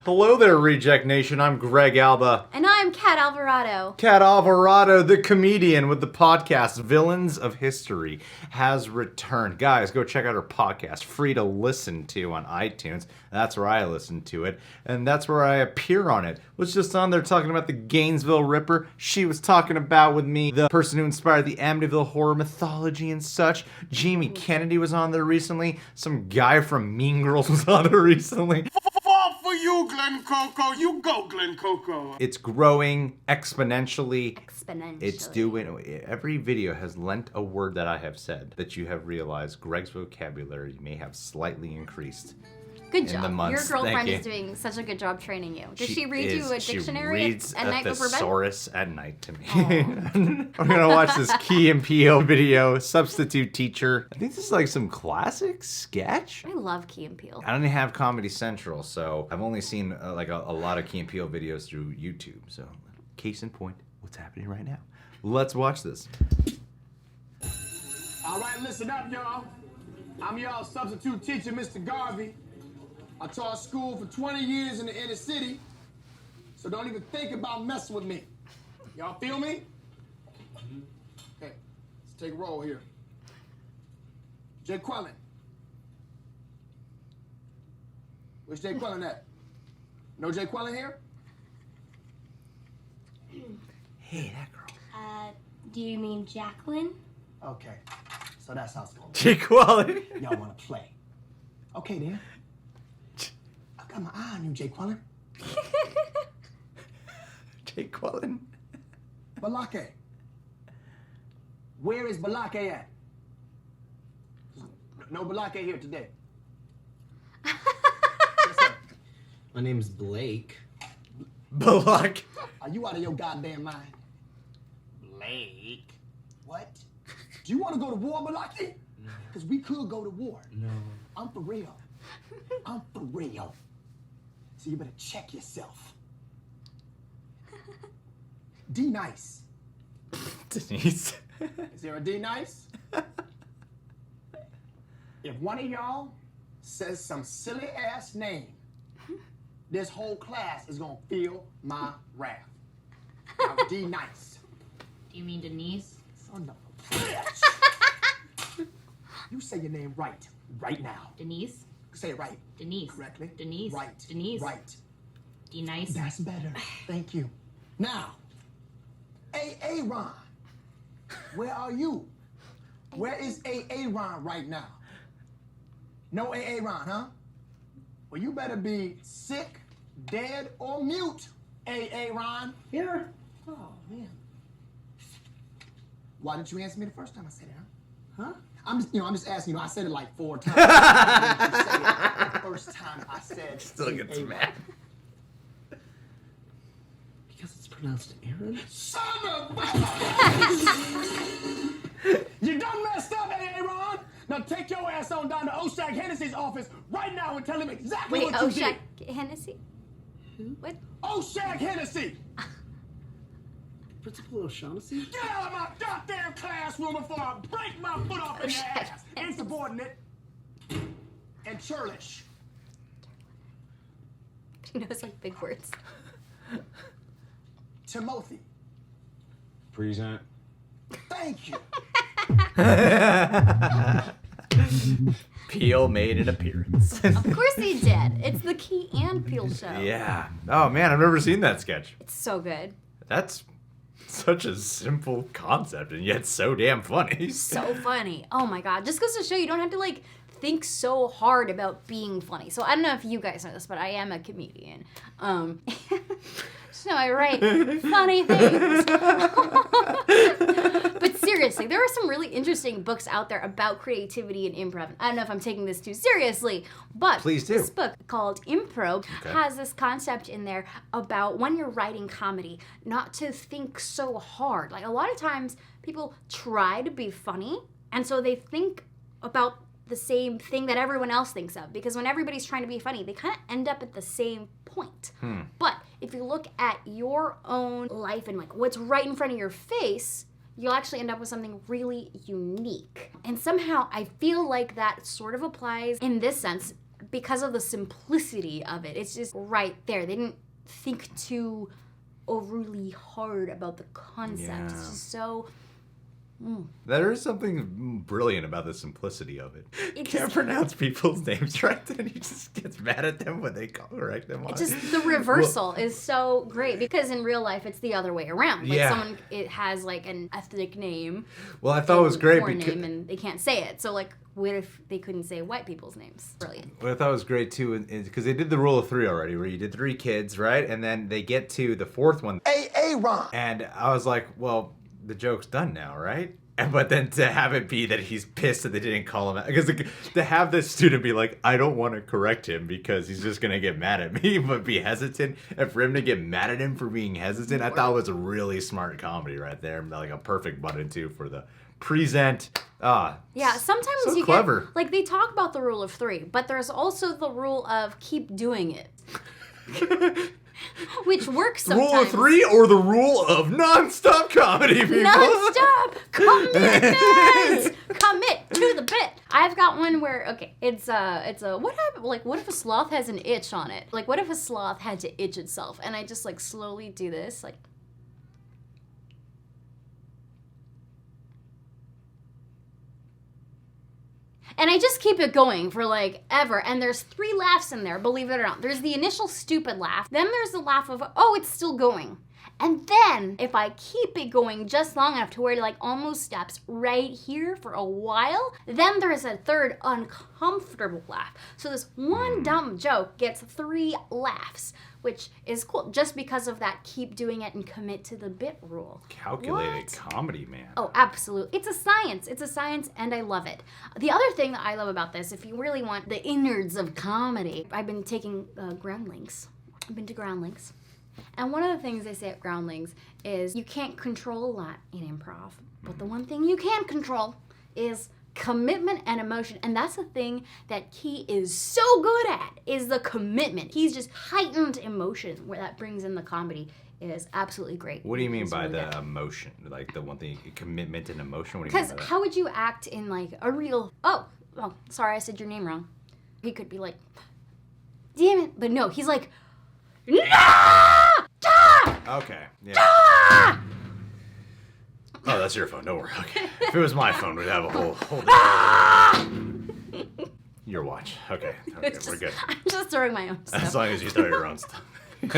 Hello there, Reject Nation. I'm Greg Alba. And I'm Kat Alvarado. Kat Alvarado, the comedian with the podcast Villains of History, has returned. Guys, go check out her podcast, free to listen to on iTunes. That's where I listen to it, and that's where I appear on it. Was just on there talking about the Gainesville Ripper. She was talking about with me the person who inspired the Amityville horror mythology and such. Jamie Kennedy was on there recently. Some guy from Mean Girls was on there recently. Fall for you, Glen Coco. You go, Glen Coco. It's growing exponentially. Exponentially. It's doing. Every video has lent a word that I have said that you have realized Greg's vocabulary may have slightly increed. Good in job. the months. Your girlfriend Thank is you. doing such a good job training you. Does she read you a dictionary She reads at night a before bed? thesaurus at night to me. I'm gonna watch this Key and Peele video. Substitute teacher. I think this is like some classic sketch. I love Key and Peele. I don't have Comedy Central, so I've only seen like a lot of Key and Peele videos through YouTube. So, case in point, what's happening right now? Let's watch this. All right, listen up, y'all. I'm y'all substitute teacher, Mr. Garvey. I taught school for 20 years in the inner city, so don't even think about messing with me. Y'all feel me? Okay, let's take a roll here. Jay Quellen. Where's Jay Quellen at? No Jay Quellen here? Hey, that girl. Do you mean Jacqueline? Okay, so that's how it's going. Jake Quality. Y'all want to play? Okay, then. I got my eye on you, Jay Quellen. Jake Quallen. Balake. Where is Balake at? No Balake here today. Yes, sir. My name's Blake. Balak. Are you out of your goddamn mind? Blake. What? Do you want to go to war, Balake? No. Because we could go to war. No. I'm for real. I'm for real. So you better check yourself. D nice. Denise. Is there a D nice? If one of y'all says some silly ass name, this whole class is gonna feel my wrath. Now, D nice. Do you mean Denise? Son of a bitch. You say your name right now. Denise? Say it right. Denise. Correctly. Denise. Right. Denise. Right. D-nice. That's better. Thank you. Now, Ron, where are you? Where is Ron right now? No Ron, huh? Well, you better be sick, dead, or mute, Ron. Here. Oh, man. Why didn't you answer me the first time I said it, huh? I'm just asking you. I said it like 4 times. Why didn't you say it the first time I said Still gets A-Ron? mad. Because it's pronounced Aaron? Son of a... You done messed up, Ron. Now take your ass on down to Oshag Hennessy's office right now and tell him exactly Wait, what you Oshak did. Hennessy? What? Oshag Hennessy! Principal O'Shaughnessy? Get out of my goddamn classroom before I break my foot off in your Oshag ass! Insubordinate and churlish. He knows like big words. Timothy. Present. Thank you. Peele made an appearance. Of course he did. It's the Key and Peele show. Yeah. Oh man, I've never seen that sketch. It's so good. That's such a simple concept and yet so damn funny. So funny. Oh my god. Just goes to show you don't have to like think so hard about being funny. So I don't know if you guys know this, but I am a comedian. So I write funny things. But seriously, there are some really interesting books out there about creativity and improv. I don't know if I'm taking this too seriously, but Please do. this book called Impro has this concept in there about when you're writing comedy, not to think so hard. Like a lot of times people try to be funny, and so they think about the same thing that everyone else thinks of, because when everybody's trying to be funny, they kind of end up at the same point. But if you look at your own life and like what's right in front of your face, you'll actually end up with something really unique. And somehow I feel like that sort of applies in this sense because of the simplicity of it. It's just right there. They didn't think too overly hard about the concept. Yeah. It's just so... There is something brilliant about the simplicity of it. It Can't just- pronounce people's names right, and he just gets mad at them when they correct them on It it. just the reversal is so great because in real life it's the other way around. Like Yeah. someone it has like an ethnic name, Well, I thought it was great foreign because name, and they can't say it. So like, what if they couldn't say white people's names? Brilliant. what I thought was great too, because they did the rule of 3 already, where you did 3 kids, right, and then they get to the 4th one, Ron. and I was like, well, the joke's done now, right? But then to have it be that he's pissed that they didn't call him out. Because to have this student be like, I don't want to correct him because he's just going to get mad at me, but be hesitant. And for him to get mad at him for being hesitant, I thought it was a really smart comedy right there. Like a perfect button, too, for the present. Yeah, sometimes so you clever. get like they talk about the rule of 3, but there's also the rule of keep doing it. Which works sometimes. Rule of 3 or the rule of nonstop comedy, people? Non-stop commitment. Commit to the bit. I've got one where it's a what happened? Like, what if a sloth has an itch on it? Like, what if a sloth had to itch itself? And I just like slowly do this, like. And I just keep it going for like ever. And there's 3 laughs in there, believe it or not. There's the initial stupid laugh. Then there's the laugh of, oh, it's still going. And then if I keep it going just long enough to where it like almost stops right here for a while, then there's a 3rd uncomfortable laugh. So this one dumb joke gets 3 laughs, which is cool just because of that keep doing it and commit to the bit rule. Calculated What? comedy, man. Oh, absolutely. It's a science, and I love it. The other thing that I love about this, if you really want the innards of comedy, I've been taking Groundlings. I've been to Groundlings. And one of the things they say at Groundlings is you can't control a lot in improv, but the one thing you can control is commitment and emotion. And that's the thing that Key is so good at, is the commitment. He's just heightened emotion where that brings in the comedy is absolutely great. What do you mean He's by really the good. emotion? Like the one thing, commitment and emotion? What do you mean Because by that? how would you act in like a real, oh, sorry, I said your name wrong. He could be like, damn it. But no, he's like, no! Okay, yeah. Oh, that's your phone. Don't worry. Okay. If it was my phone, we'd have a whole Your watch. Okay, we're good. I'm just throwing my own stuff. As long as you throw your own stuff. You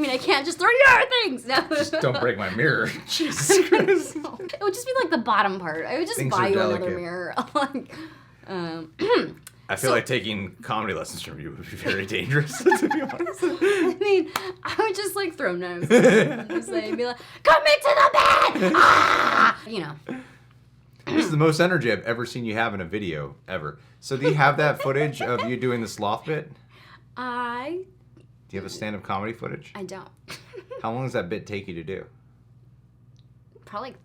mean I can't just throw your things? No. Just don't break my mirror. Jesus Christ. It would just be like the bottom part. I would just Things buy are you another delicate. mirror. Like, I feel like taking comedy lessons from you would be very dangerous, to be honest. I mean, I would just like throw knives. Just like, be like, commit to the bed! Ah! You know. This is the most energy I've ever seen you have in a video, ever. So do you have that footage of you doing the sloth bit? I Do you have a stand-up comedy footage? don't. How long does that bit take you to do? Probably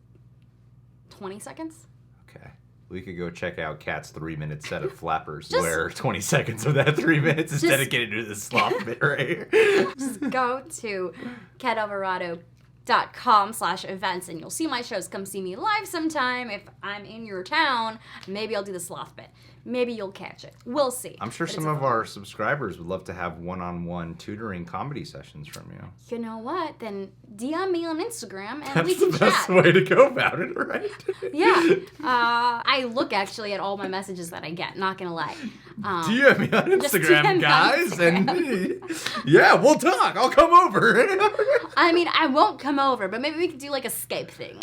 20 seconds. Okay. We could go check out Kat's 3-minute set of flappers, Just- where 20 seconds of that 3 minutes is Just- dedicated to the sloth bit right here. Just go to catalvarado.com/events and you'll see my shows. Come see me live sometime. If I'm in your town, maybe I'll do the sloth bit. Maybe you'll catch it. We'll see. I'm sure But some it's a of fun- our subscribers would love to have one-on-one tutoring comedy sessions from you. You know what? Then DM me on Instagram and That's we can the best chat. way to go about it, right? Yeah. I look actually at all my messages that I get, not gonna lie. DM me on Just Instagram, DM me on guys, and yeah, we'll talk. I'll come over. I mean, I won't come over, but maybe we could do like a Skype thing.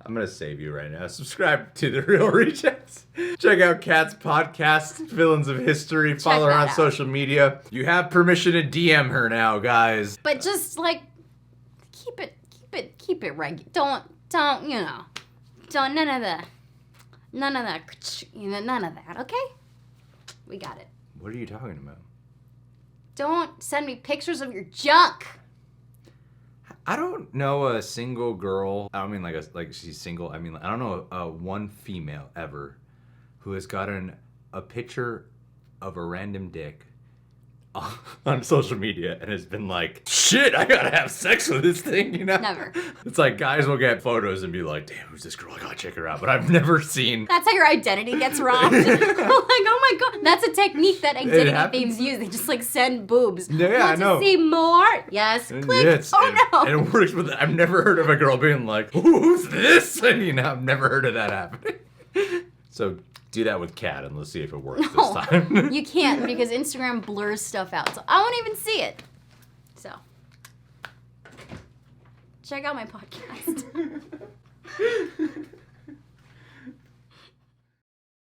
I'm gonna save you right now. Subscribe to The Real Rejects. Check out Kat's podcast, Villains of History. Follow her that on out. social media. You have permission to DM her now, guys. But just like keep it regular. Don't none of that, none of that. Okay, we got it. What are you talking about? Don't send me pictures of your junk. I don't know a single girl. I don't mean like she's single. I mean, I don't know one female ever who has gotten a picture of a random dick on social media and has been like, shit, I gotta have sex with this thing, you know? Never. It's like guys will get photos and be like, damn, who's this girl? I gotta check her out. But I've never seen. That's how your identity gets robbed. Like, oh my god, that's a technique that identity happens. thieves use. They just like send boobs. Yeah, I Want know. to see more? Yes. Click. And it works with. I've never heard of a girl being like, who's this? You know, I've never heard of that happening. So do that with Kat and let's see if it works this time. You can't because Instagram blurs stuff out, so I won't even see it. So check out my podcast.